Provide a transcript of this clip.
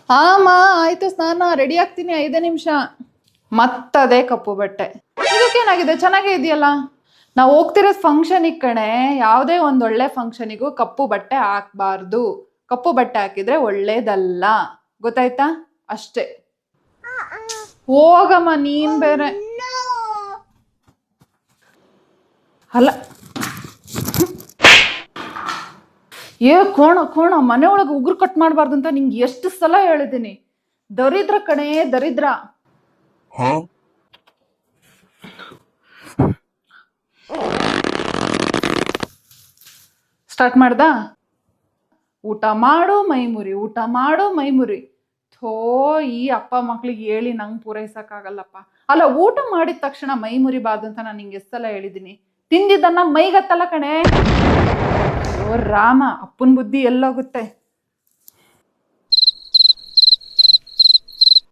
ಆಮ ಆಯ್ತು, ಸ್ನಾನ ರೆಡಿ ಆಗ್ತೀನಿ, 5 ನಿಮಿಷ. ಮತ್ತದೇ ಕಪ್ಪು ಬಟ್ಟೆ. ಇದಕ್ಕೇನಾಗಿದೆ, ಚೆನ್ನಾಗೇ ಇದೆಯಲ್ಲ. ನಾವು ಹೋಗ್ತಿರೋದು ಫಂಕ್ಷನಿಗೆ ಕಣೆ. ಯಾವುದೇ ಒಂದು ಒಳ್ಳೆ ಫಂಕ್ಷನಿಗೂ ಕಪ್ಪು ಬಟ್ಟೆ ಹಾಕ್ಬಾರ್ದು. ಕಪ್ಪು ಬಟ್ಟೆ ಹಾಕಿದ್ರೆ ಒಳ್ಳೇದಲ್ಲ, ಗೊತ್ತಾಯ್ತಾ? ಅಷ್ಟೇ. ಹೋಗಮ್ಮ ನೀನ್ ಬೇರೆ. ಅಲ್ಲ ಕೋಣ ಮನೆ ಒಳಗೆ ಉಗುರು ಕಟ್ ಮಾಡಬಾರ್ದು ಅಂತ ನಿಂಗೆ ಎಷ್ಟು ಸಲ ಹೇಳಿದ್ದೀನಿ. ದರಿದ್ರ ಕಣೆ, ದರಿದ್ರ. ಸ್ಟಾರ್ಟ್ ಮಾಡ್ದ? ಊಟ ಮಾಡು ಮೈಮುರಿ, ಊಟ ಮಾಡು ಮೈಮುರಿ. ಥೋ, ಈ ಅಪ್ಪ ಮಕ್ಳಿಗೆ ಹೇಳಿ ನಂಗೆ ಪೂರೈಸಕ್ಕಾಗಲ್ಲಪ್ಪ. ಅಲ್ಲ, ಊಟ ಮಾಡಿದ ತಕ್ಷಣ ಮೈಮುರಿ ಬಾರ್ದು ಅಂತ ನಾನು ನಿಂಗೆ ಎಷ್ಟು ಸಲ ಹೇಳಿದ್ದೀನಿ. ತಿಂದಿದ್ದನ್ನ ಮೈಗತ್ತಲ್ಲ ಕಣೆ. ಓ ರಾಮ, ಅಪ್ಪನ ಬುದ್ಧಿ ಎಲ್ಲೋಗುತ್ತೆ.